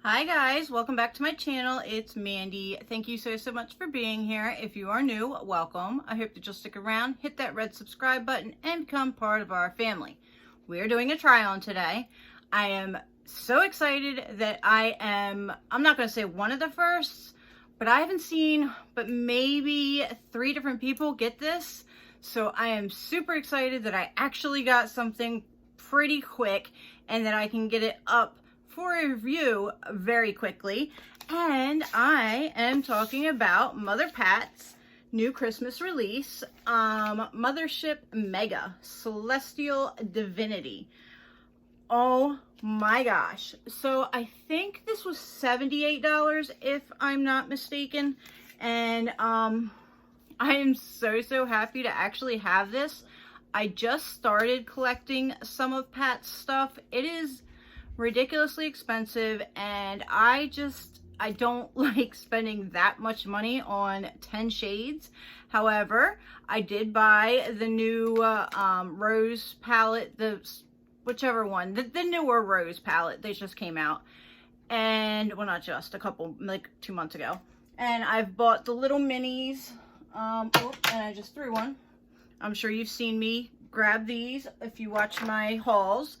Hi guys, welcome back to my channel. It's Mandy. Thank you so much for being here. If you are new, welcome. I hope that you'll stick around, hit that red subscribe button, and become part of our family. We're doing a try on today. I am so excited that I'm not going to say one of the first, but I haven't seen but maybe 3 different people get this. So I am super excited that I actually got something pretty quick and that I can get it up for a review very quickly. And I am talking about Mother Pat's new Christmas release, Mothership Mega Celestial Divinity. Oh my gosh. So I think this was $78 if I'm not mistaken. And I am so happy to actually have this. I just started collecting some of Pat's stuff. It is ridiculously expensive, and I don't like spending that much money on 10 shades. However, I did buy the new rose palette, whichever one, the newer rose palette. They just came out, and well, not just, a couple, like 2 months ago. And I've bought the little minis, and I just threw one. I'm sure you've seen me grab these if you watch my hauls.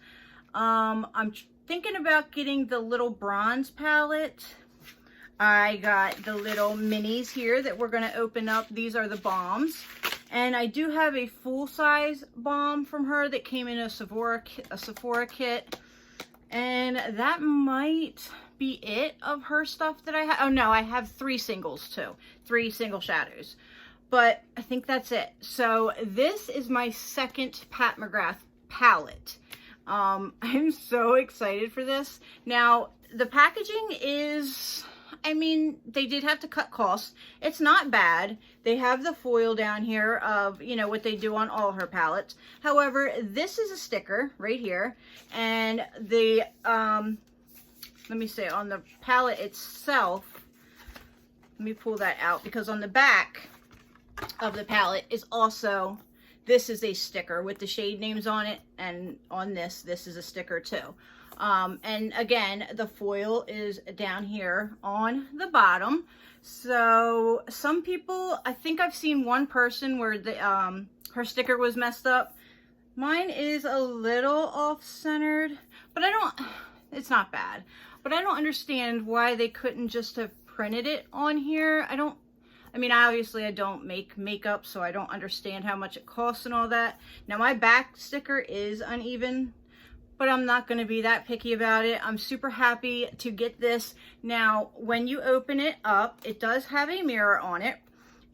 I'm thinking about getting the little bronze palette. I got the little minis here that we're going to open up. These are the bombs. And I do have a full-size bomb from her that came in a Sephora kit. And that might be it of her stuff that I have. Oh no, I have 3 singles too. 3 single shadows. But I think that's it. So this is my second Pat McGrath palette. I'm so excited for this. Now, the packaging is, I mean, they did have to cut costs. It's not bad. They have the foil down here of, you know, what they do on all her palettes. However, this is a sticker right here. And the, let me say, on the palette itself, let me pull that out, because on the back of the palette is also, this is a sticker with the shade names on it, and on this is a sticker too. And again, the foil is down here on the bottom. So some people, I think I've seen one person where the her sticker was messed up. Mine is a little off-centered, but it's not bad. But I don't understand why they couldn't just have printed it on here. I mean, obviously I don't make makeup, so I don't understand how much it costs and all that. Now, my back sticker is uneven, but I'm not going to be that picky about it. I'm super happy to get this. Now, when you open it up, it does have a mirror on it,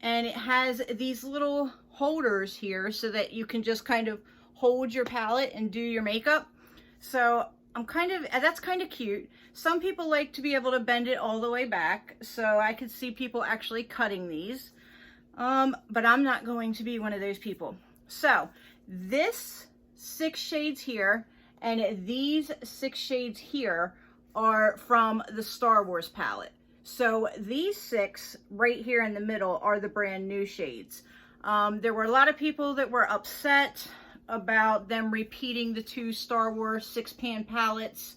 and it has these little holders here so that you can just kind of hold your palette and do your makeup. So that's kind of cute. Some people like to be able to bend it all the way back, so I could see people actually cutting these. But I'm not going to be one of those people. So this 6 shades here and these 6 shades here are from the Star Wars palette. So these 6 right here in the middle are the brand new shades. There were a lot of people that were upset about them repeating the 2 Star Wars 6-pan palettes.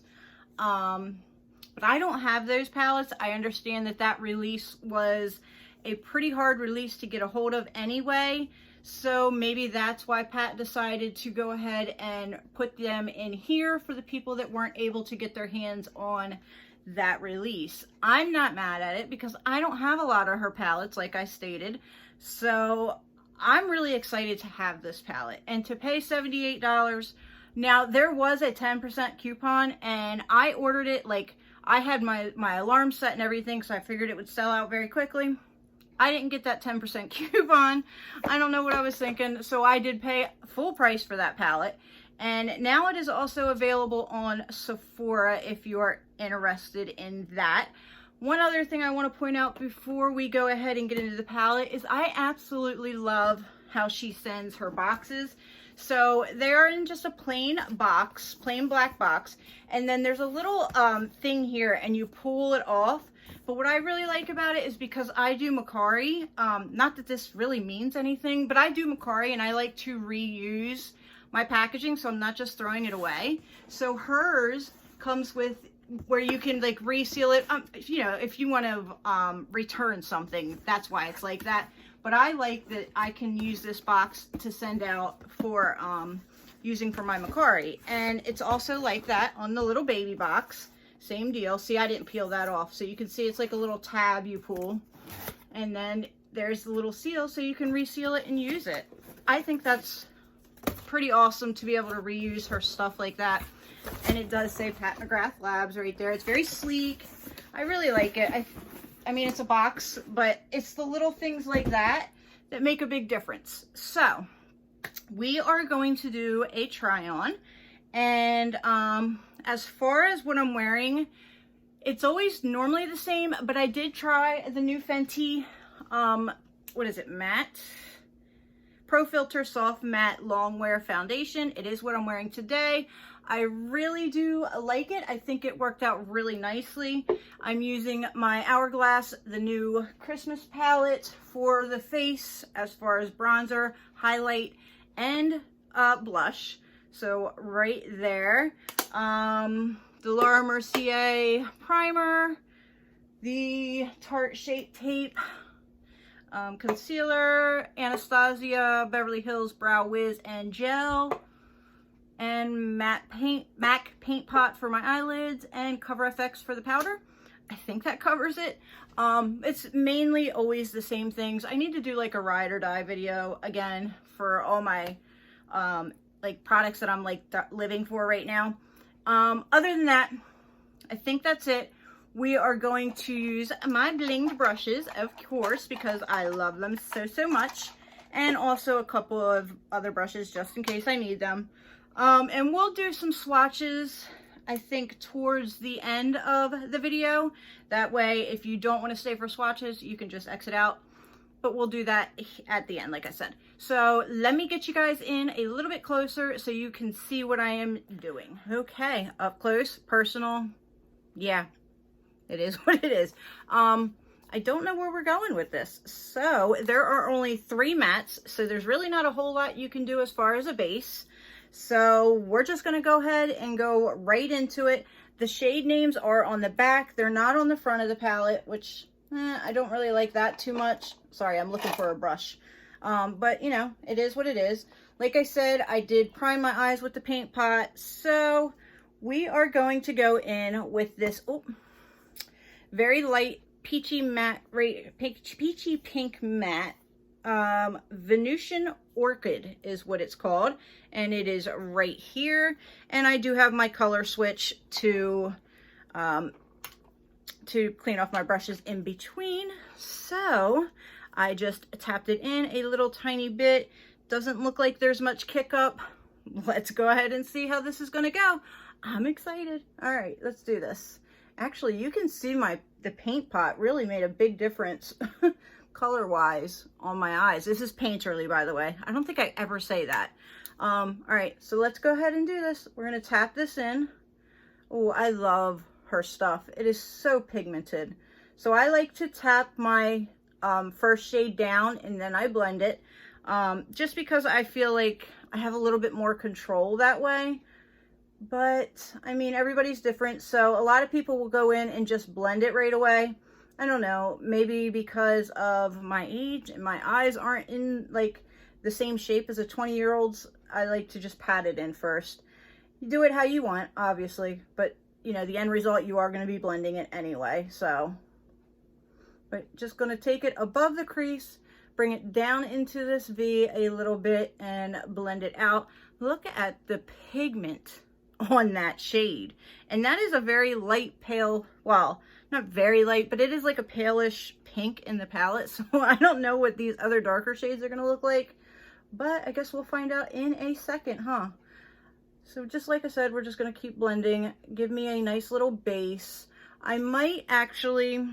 But I don't have those palettes. I understand that release was a pretty hard release to get a hold of anyway. So maybe that's why Pat decided to go ahead and put them in here for the people that weren't able to get their hands on that release. I'm not mad at it because I don't have a lot of her palettes, like I stated. So I'm really excited to have this palette and to pay $78. Now, there was a 10% coupon, and I ordered it, like, I had my alarm set and everything, so I figured it would sell out very quickly. I didn't get that 10% coupon. I don't know what I was thinking, so I did pay full price for that palette. And now it is also available on Sephora if you are interested in that. One other thing I want to point out before we go ahead and get into the palette is I absolutely love how she sends her boxes. So they're in just a plain box, plain black box, and then there's a little thing here and you pull it off. But what I really like about it is because I do Macari, not that this really means anything, but I do Macari and I like to reuse my packaging, so I'm not just throwing it away. So hers comes with where you can like reseal it. You know, if you want to return something, that's why it's like that. But I like that I can use this box to send out for using for my Macari. And it's also like that on the little baby box. Same deal. See, I didn't peel that off. So you can see it's like a little tab you pull. And then there's the little seal so you can reseal it and use it. I think that's pretty awesome to be able to reuse her stuff like that. And it does say Pat McGrath Labs right there. It's very sleek. I really like it. I mean, it's a box, but it's the little things like that that make a big difference. So we are going to do a try on. And as far as what I'm wearing, it's always normally the same, but I did try the new Fenty, what is it, matte? Pro Filter Soft Matte Long Wear Foundation. It is what I'm wearing today. I really do like it. I think it worked out really nicely. I'm using my Hourglass, the new Christmas palette for the face as far as bronzer, highlight, and blush. So right there. The Laura Mercier primer, the Tarte Shape Tape, concealer, Anastasia Beverly Hills Brow Wiz and Gel, and MAC paint pot for my eyelids, and Cover FX for the powder. I think that covers it. It's mainly always the same things. I need to do like a ride or die video again for all my like products that I'm like living for right now. Other than that, I think that's it. We are going to use my blinged brushes, of course, because I love them so much, and also a couple of other brushes just in case I need them. And we'll do some swatches, I think, towards the end of the video. That way, if you don't want to stay for swatches, you can just exit out. But we'll do that at the end, like I said. So let me get you guys in a little bit closer so you can see what I am doing. Okay, up close, personal. Yeah, it is what it is. I don't know where we're going with this. So there are only 3 mattes, so there's really not a whole lot you can do as far as a base. So we're just going to go ahead and go right into it. The shade names are on the back. They're not on the front of the palette, which I don't really like that too much. Sorry, I'm looking for a brush. But, you know, it is what it is. Like I said, I did prime my eyes with the paint pot. So we are going to go in with this very light peachy matte, peachy pink matte. Venusian Orchid is what it's called, and it is right here. And I do have my color switch to clean off my brushes in between. So I just tapped it in a little tiny bit. Doesn't look like there's much kick up. Let's go ahead and see how this is going to go. I'm excited. All right, let's do this. Actually, you can see the paint pot really made a big difference color wise on my eyes. This is painterly, by the way. I don't think I ever say that. All right, so let's go ahead and do this. We're going to tap this in. Oh, I love her stuff. It is so pigmented. So I like to tap my first shade down and then I blend it, just because I feel like I have a little bit more control that way. But I mean, everybody's different. So a lot of people will go in and just blend it right away. I don't know, maybe because of my age and my eyes aren't in like the same shape as a 20-year-old's. I like to just pat it in first. You do it how you want, obviously, but you know, the end result, you are going to be blending it anyway. So, but just going to take it above the crease, bring it down into this V a little bit and blend it out. Look at the pigment on that shade. And that is a very light pale, well, not very light, but it is like a palish pink in the palette. So I don't know what these other darker shades are going to look like, but I guess we'll find out in a second, huh? So just like I said, we're just going to keep blending. Give me a nice little base. I might actually,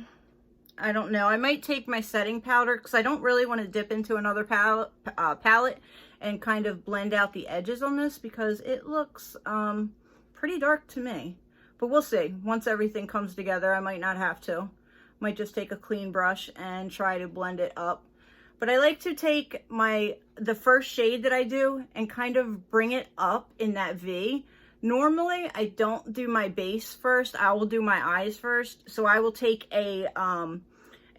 I don't know, I might take my setting powder because I don't really want to dip into another palette and kind of blend out the edges on this because it looks pretty dark to me. But we'll see. Once everything comes together, I might not have to. Might just take a clean brush and try to blend it up. But I like to take the first shade that I do and kind of bring it up in that V Normally, I don't do my base first. I will do my eyes first. So I will take a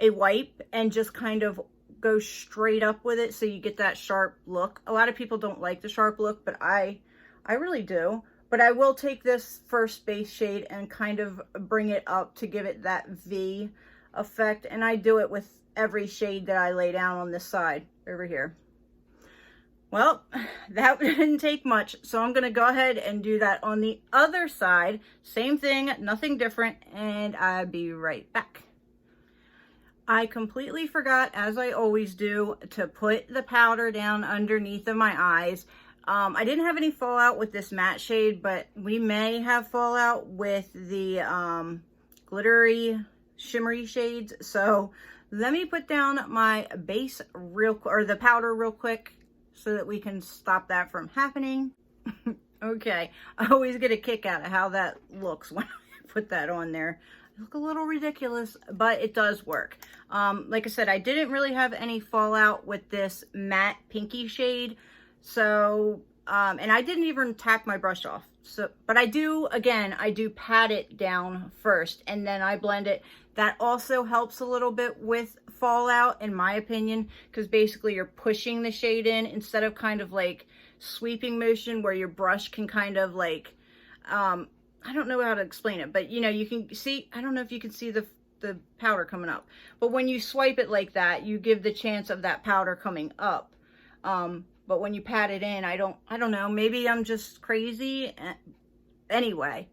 wipe and just kind of go straight up with it so you get that sharp look. A lot of people don't like the sharp look, but I really do. But I will take this first base shade and kind of bring it up to give it that V effect. And I do it with every shade that I lay down on this side over here. Well, that didn't take much, so I'm going to go ahead and do that on the other side. Same thing, nothing different, and I'll be right back. I completely forgot, as I always do, to put the powder down underneath of my eyes. I didn't have any fallout with this matte shade, but we may have fallout with the glittery, shimmery shades. So let me put down my base or the powder real quick, so that we can stop that from happening. Okay, I always get a kick out of how that looks when I put that on there. I look a little ridiculous, but it does work. Like I said, I didn't really have any fallout with this matte pinky shade. So, and I didn't even tap my brush off. So, but I do, again, I do pat it down first and then I blend it. That also helps a little bit with fallout, in my opinion, because basically you're pushing the shade in instead of kind of like sweeping motion where your brush can kind of like, I don't know how to explain it, but you know, you can see, I don't know if you can see the powder coming up, but when you swipe it like that, you give the chance of that powder coming up. But when you pat it in, I don't know, maybe I'm just crazy. Anyway,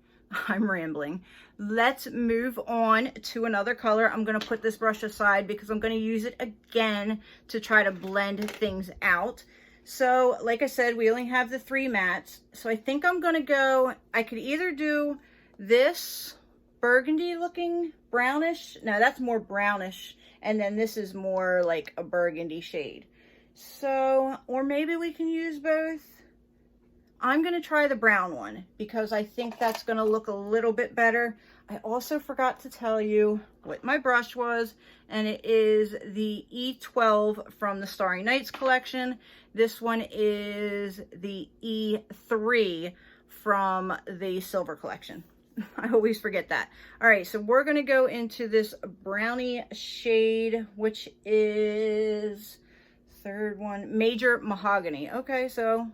I'm rambling. Let's move on to another color. I'm going to put this brush aside because I'm going to use it again to try to blend things out. So like I said, we only have the 3 mattes. So I think I'm going to go, I could either do this burgundy looking brownish. No, that's more brownish. And then this is more like a burgundy shade. So, or maybe we can use both. I'm going to try the brown one because I think that's going to look a little bit better. I also forgot to tell you what my brush was, and it is the E12 from the Starry Nights collection. This one is the E3 from the Silver collection. I always forget that. All right, so we're going to go into this brownie shade, which is third one, Major Mahogany. Okay, so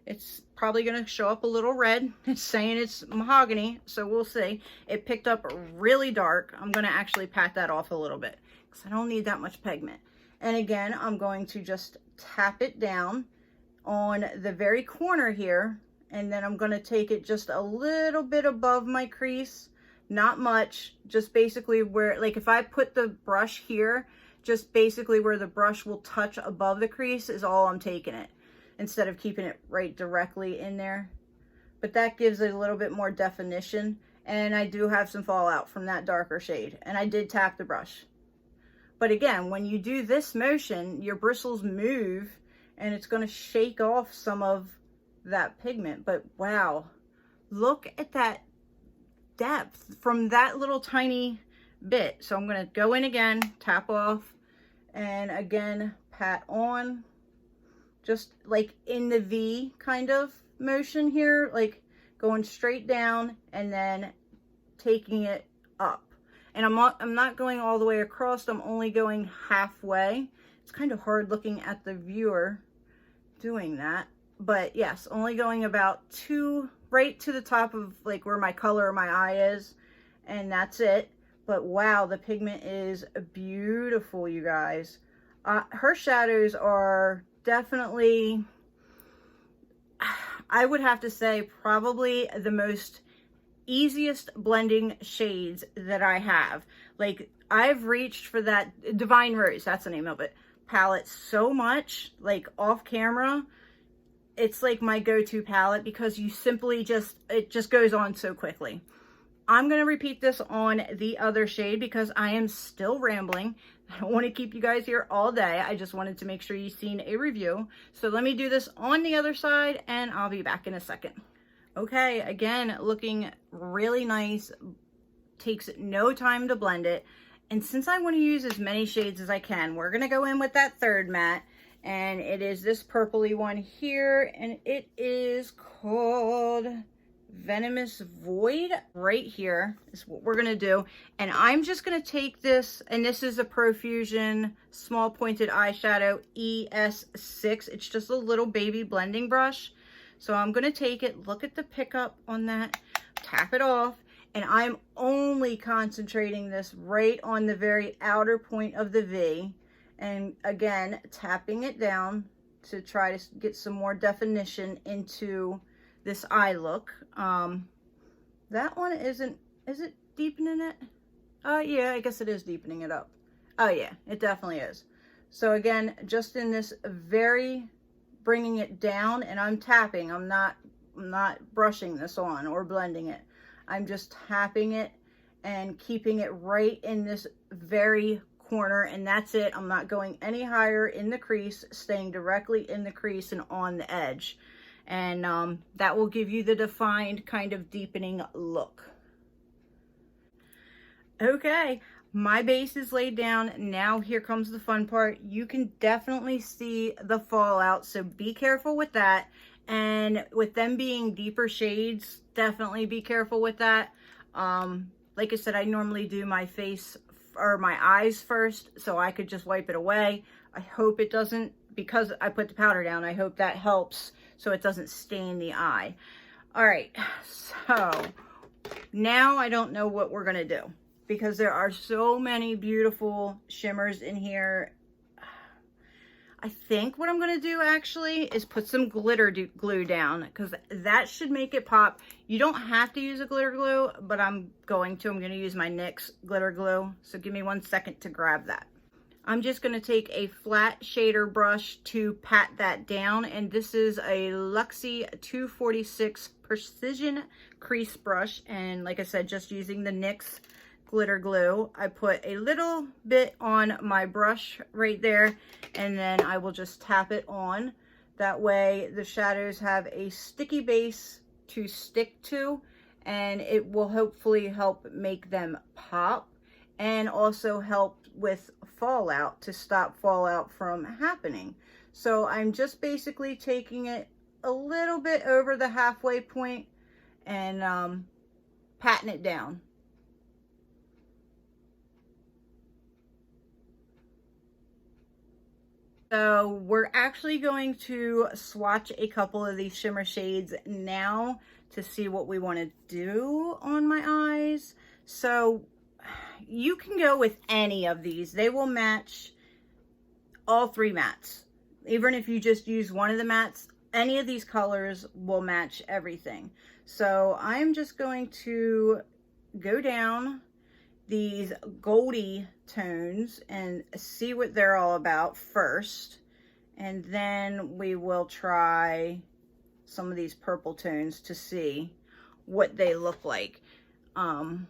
it's probably going to show up a little red. It's saying it's mahogany, so we'll see. It picked up really dark. I'm going to actually pat that off a little bit because I don't need that much pigment. And again, I'm going to just tap it down on the very corner here, and then I'm going to take it just a little bit above my crease. Not much, just basically where, like if I put the brush here, just basically where the brush will touch above the crease is all I'm taking it, instead of keeping it right directly in there. But that gives it a little bit more definition, and I do have some fallout from that darker shade, and I did tap the brush. But again, when you do this motion, your bristles move and it's going to shake off some of that pigment. But wow, look at that depth from that little tiny bit. So I'm going to go in again, tap off, and again pat on, just like in the V kind of motion here, like going straight down and then taking it up. And I'm not going all the way across, I'm only going halfway. It's kind of hard looking at the viewer doing that, but yes, only going about right to the top of like where my color of my eye is, and that's it. But wow, the pigment is beautiful, you guys. Her shadows are definitely, I would have to say, probably the most easiest blending shades that I have. Like, I've reached for that Divine Rose, that's the name of it, palette so much, like off camera. It's like my go-to palette because you simply it just goes on so quickly. I'm going to repeat this on the other shade because I am still rambling. I don't want to keep you guys here all day. I just wanted to make sure you've seen a review. So let me do this on the other side and I'll be back in a second. Okay, again, looking really nice. Takes no time to blend it. And since I want to use as many shades as I can, we're going to go in with that third matte. And it is this purpley one here. And it is called Venomous Void right here is what we're gonna do. And I'm just gonna take this, and this is a Profusion Small Pointed Eyeshadow ES6. It's just a little baby blending brush. So I'm gonna take it, look at the pickup on that, tap it off, and I'm only concentrating this right on the very outer point of the V. And again, tapping it down to try to get some more definition into this eye look. That one is it deepening it? Yeah, I guess it is deepening it up. Oh yeah, it definitely is. So again, just in this very, bringing it down, and I'm tapping, I'm not brushing this on or blending it. I'm just tapping it and keeping it right in this very corner, and that's it. I'm not going any higher in the crease, staying directly in the crease and on the edge. And that will give you the defined kind of deepening look. Okay, my base is laid down. Now here comes the fun part. You can definitely see the fallout, so be careful with that. And with them being deeper shades, definitely be careful with that. Like I said, I normally do my face or my eyes first, so I could just wipe it away. I hope it doesn't, because I put the powder down, I hope that helps so it doesn't stain the eye. All right, so now I don't know what we're gonna do, because there are so many beautiful shimmers in here. I think what I'm going to do actually is put some glitter glue down, because that should make it pop. You don't have to use a glitter glue, but I'm going to use my NYX glitter glue. So give me 1 second to grab that. I'm just going to take a flat shader brush to pat that down. And this is a Luxie 246 Precision Crease Brush. And like I said, just using the NYX glitter glue. I put a little bit on my brush right there, and then I will just tap it on. That way the shadows have a sticky base to stick to, and it will hopefully help make them pop, and also help with fallout, to stop fallout from happening. So I'm just basically taking it a little bit over the halfway point and patting it down. So we're actually going to swatch a couple of these shimmer shades now to see what we want to do on my eyes. So you can go with any of these. They will match all 3 mattes. Even if you just use one of the mattes, any of these colors will match everything. So I'm just going to go down these goldy tones and see what they're all about first, and then we will try some of these purple tones to see what they look like. Gosh,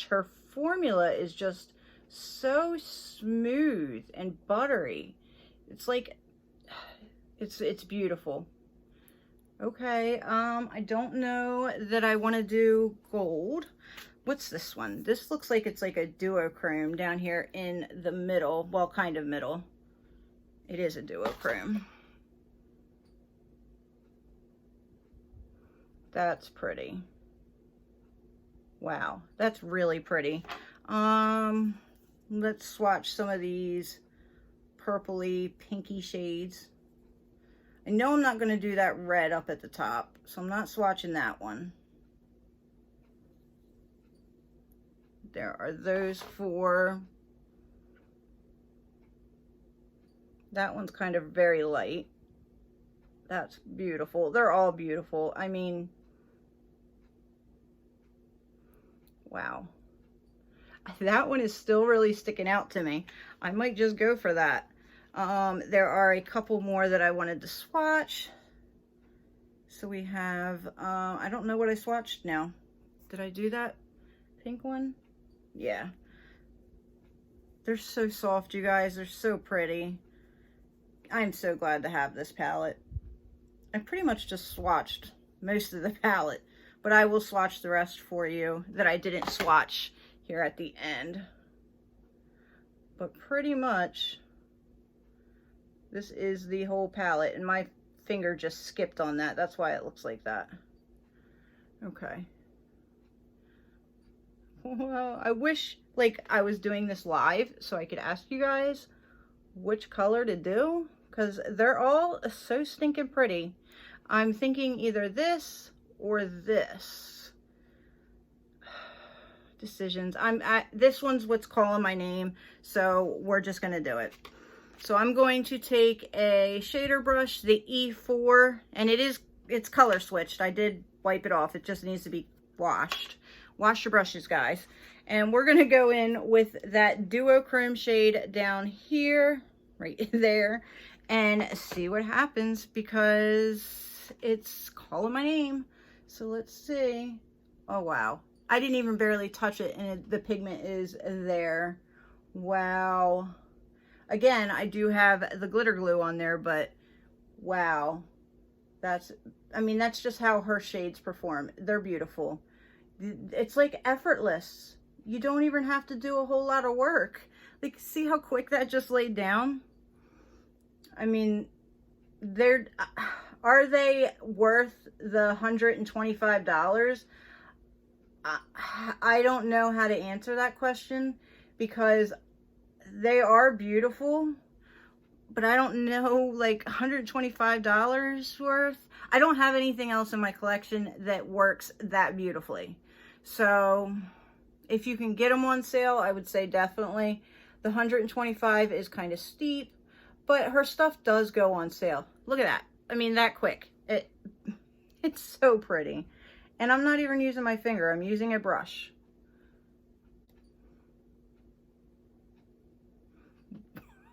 her formula is just so smooth and buttery. It's like, it's beautiful. Okay, I don't know that I want to do gold. What's this one? This looks like it's like a duochrome down here in the middle. Well, kind of middle. It is a duochrome. That's pretty. Wow, that's really pretty. Let's swatch some of these purpley, pinky shades. I know I'm not going to do that red up at the top, so I'm not swatching that one. There are those 4. That one's kind of very light. That's beautiful. They're all beautiful. I mean, wow. That one is still really sticking out to me. I might just go for that. There are a couple more that I wanted to swatch. So we have, I don't know what I swatched now. Did I do that pink one? Yeah. They're so soft, you guys. They're so pretty. I'm so glad to have this palette. I pretty much just swatched most of the palette, but I will swatch the rest for you that I didn't swatch here at the end. But pretty much, this is the whole palette, and my finger just skipped on that. That's why it looks like that. Okay. Well, I wish like I was doing this live so I could ask you guys which color to do, because they're all so stinking pretty. I'm thinking either this or this. Decisions. This one's what's calling my name, so we're just gonna do it. So I'm going to take a shader brush, the E4, and it's color switched. I did wipe it off. It just needs to be washed. Wash your brushes, guys. And we're going to go in with that duochrome shade down here, right there, and see what happens, because it's calling my name. So let's see. Oh, wow. I didn't even barely touch it, and the pigment is there. Wow. Again, I do have the glitter glue on there, but wow. I mean, that's just how her shades perform. They're beautiful. It's like effortless. You don't even have to do a whole lot of work. Like, see how quick that just laid down? I mean, are they worth the $125? I don't know how to answer that question, because they are beautiful, but I don't know, like $125 worth. I don't have anything else in my collection that works that beautifully. So if you can get them on sale, I would say definitely. The $125 is kind of steep, but her stuff does go on sale. Look at that. I mean, that quick. It's so pretty. And I'm not even using my finger. I'm using a brush.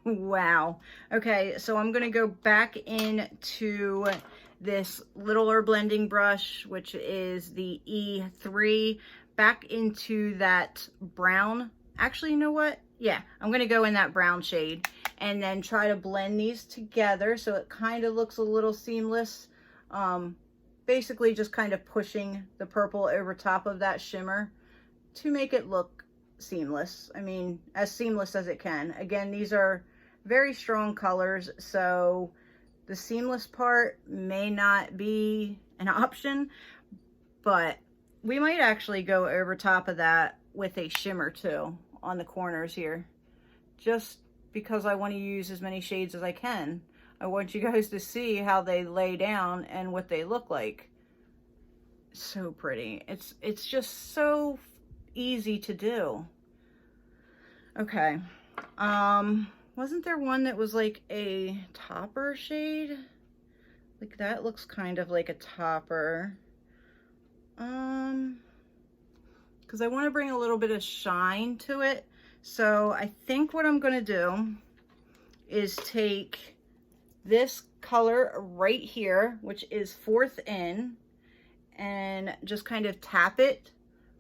Wow. Okay, so I'm going to go back into this littler blending brush, which is the E3, back into that brown. Actually, you know what? Yeah, I'm going to go in that brown shade and then try to blend these together so it kind of looks a little seamless. Basically just kind of pushing the purple over top of that shimmer to make it look seamless. I mean, as seamless as it can. Again, these are very strong colors, so the seamless part may not be an option, but we might actually go over top of that with a shimmer too on the corners here, just because I want to use as many shades as I can. I want you guys to see how they lay down and what they look like. So pretty. It's just so easy to do. Okay. Wasn't there one that was like a topper shade? Like that looks kind of like a topper. Because I want to bring a little bit of shine to it. So I think what I'm going to do is take this color right here, which is 4th in, and just kind of tap it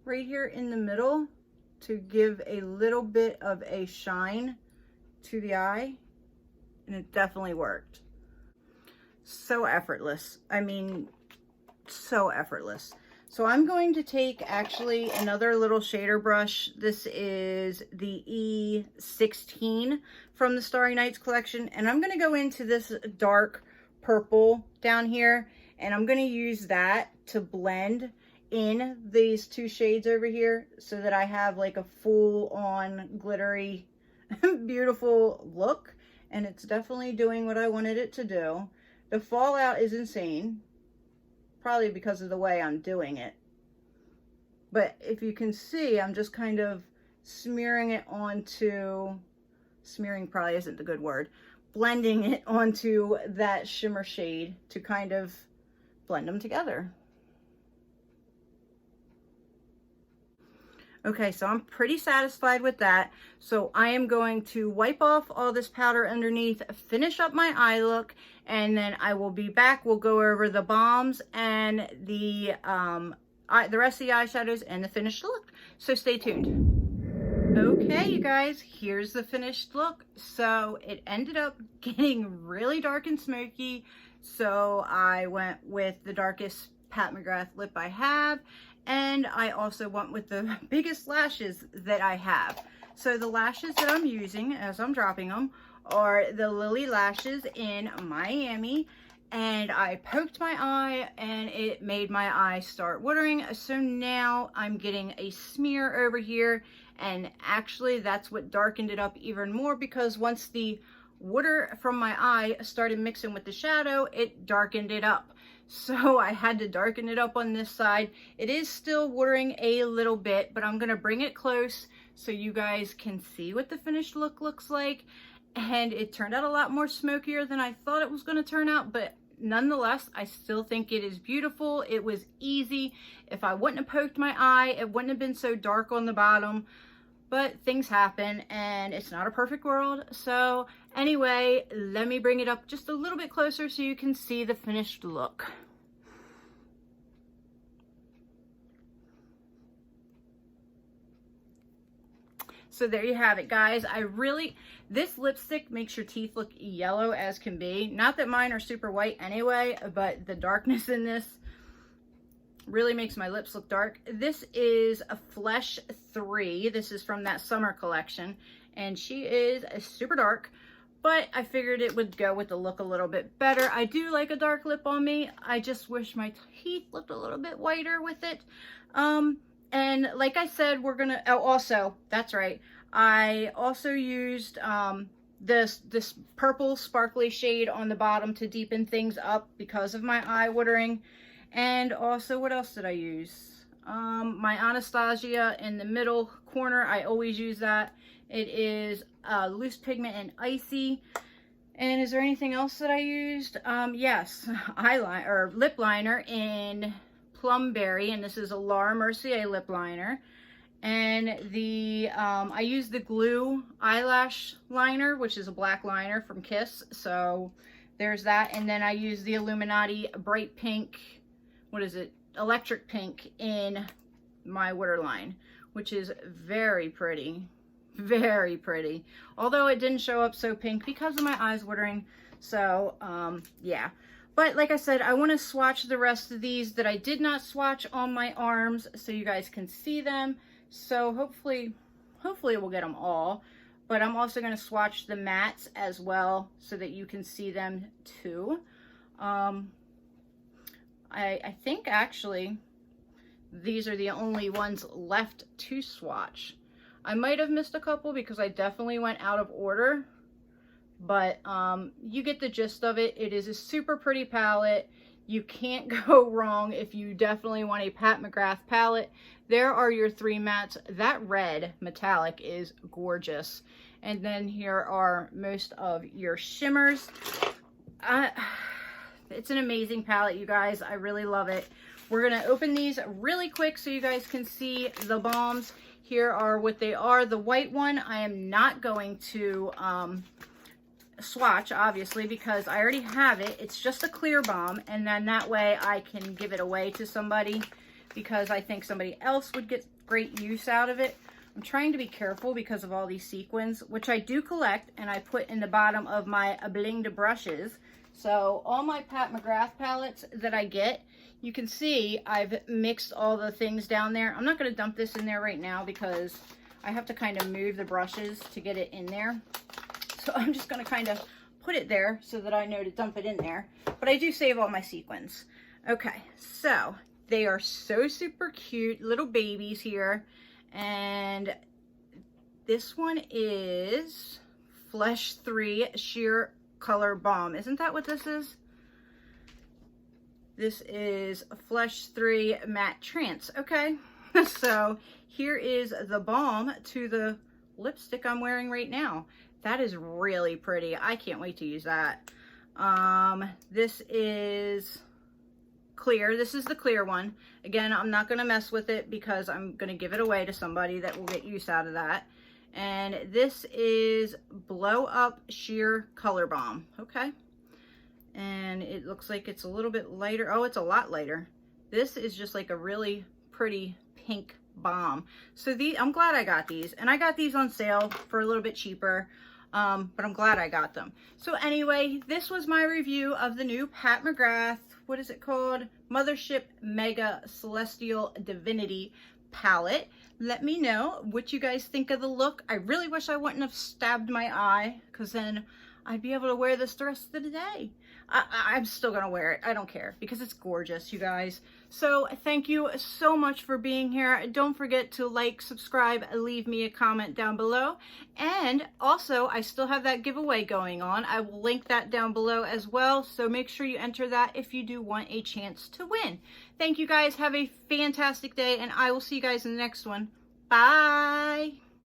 right here in the middle to give a little bit of a shine to the eye, and it definitely worked. So effortless. I mean, so effortless. So I'm going to take actually another little shader brush. This is the E16 from the Starry Nights collection, and I'm going to go into this dark purple down here, and I'm going to use that to blend in these two shades over here so that I have like a full-on glittery beautiful look, and it's definitely doing what I wanted it to do. The fallout is insane, probably because of the way I'm doing it, but if you can see, I'm just kind of smearing it onto, smearing probably isn't the good word, blending it onto that shimmer shade to kind of blend them together. Okay, so I'm pretty satisfied with that. So I am going to wipe off all this powder underneath, finish up my eye look, and then I will be back. We'll go over the bombs and the rest of the eyeshadows and the finished look. So stay tuned. Okay, you guys, here's the finished look. So it ended up getting really dark and smoky. So I went with the darkest Pat McGrath lip I have. And I also went with the biggest lashes that I have. So the lashes that I'm using as I'm dropping them are the Lily lashes in Miami. and I poked my eye and it made my eye start watering. So now I'm getting a smear over here, and actually that's what darkened it up even more, because once the water from my eye started mixing with the shadow, it darkened it up. So I had to darken it up on this side. It is still watering a little bit, but I'm gonna bring it close so you guys can see what the finished look looks like. And it turned out a lot more smokier than I thought it was gonna turn out, but nonetheless, I still think it is beautiful. It was easy. If I wouldn't have poked my eye, it wouldn't have been so dark on the bottom, but things happen and it's not a perfect world. So anyway, let me bring it up just a little bit closer so you can see the finished look. So there you have it, guys. This lipstick makes your teeth look yellow as can be. Not that mine are super white anyway, but the darkness in this really makes my lips look dark. This is a Flesh 3. This is from that summer collection, and she is super dark, but I figured it would go with the look a little bit better. I do like a dark lip on me. I just wish my teeth looked a little bit whiter with it. And like I said, we're gonna, oh, also, that's right, I also used this purple sparkly shade on the bottom to deepen things up because of my eye watering. And also, what else did I use? My Anastasia in the middle corner, I always use that. It is Loose Pigment and Icy. And is there anything else that I used? Yes, eyeliner or lip liner in Plumberry, and this is a Laura Mercier lip liner. And the I use the Glue eyelash liner, which is a black liner from Kiss. So there's that. And then I use the Illuminati bright pink, what is it, electric pink in my waterline, which is very pretty, very pretty. Although it didn't show up so pink because of my eyes watering. So yeah. But like I said, I want to swatch the rest of these that I did not swatch on my arms so you guys can see them. So hopefully we'll get them all. But I'm also going to swatch the mattes as well so that you can see them too. I think actually these are the only ones left to swatch. I might have missed a couple because I definitely went out of order. But you get the gist of it. It is a super pretty palette. You can't go wrong if you definitely want a Pat McGrath palette. There are your 3 mattes. That red metallic is gorgeous. And then here are most of your shimmers. It's an amazing palette, you guys. I really love it. We're going to open these really quick so you guys can see the balms. Here are what they are. The white one, I am not going to swatch, obviously, because I already have it. It's just a clear balm, and then that way I can give it away to somebody because I think somebody else would get great use out of it. I'm trying to be careful because of all these sequins, which I do collect and I put in the bottom of my blinged brushes. So all my Pat McGrath palettes that I get, you can see I've mixed all the things down there. I'm not going to dump this in there right now because I have to kind of move the brushes to get it in there. So I'm just going to kind of put it there so that I know to dump it in there. But I do save all my sequins. Okay, so they are so super cute, little babies here. And this one is Flesh 3 Sheer Color Balm. Isn't that what this is? This is Flesh 3 Matte Trance. Okay, so here is the balm to the lipstick I'm wearing right now. That is really pretty. I can't wait to use that. This is clear. This is the clear one. Again, I'm not going to mess with it because I'm going to give it away to somebody that will get use out of that. And this is Blow Up Sheer Color Balm. Okay. And it looks like it's a little bit lighter. Oh, it's a lot lighter. This is just like a really pretty pink balm. So I'm glad I got these. And I got these on sale for a little bit cheaper. But I'm glad I got them. So anyway, this was my review of the new Pat McGrath, what is it called? Mothership Mega Celestial Divinity palette. Let me know what you guys think of the look. I really wish I wouldn't have stabbed my eye because then I'd be able to wear this the rest of the day. I'm still gonna wear it. I don't care because it's gorgeous, you guys. So thank you so much for being here. Don't forget to like, subscribe, leave me a comment down below. And also, I still have that giveaway going on. I will link that down below as well. So make sure you enter that if you do want a chance to win. Thank you guys. Have a fantastic day, and I will see you guys in the next one. Bye.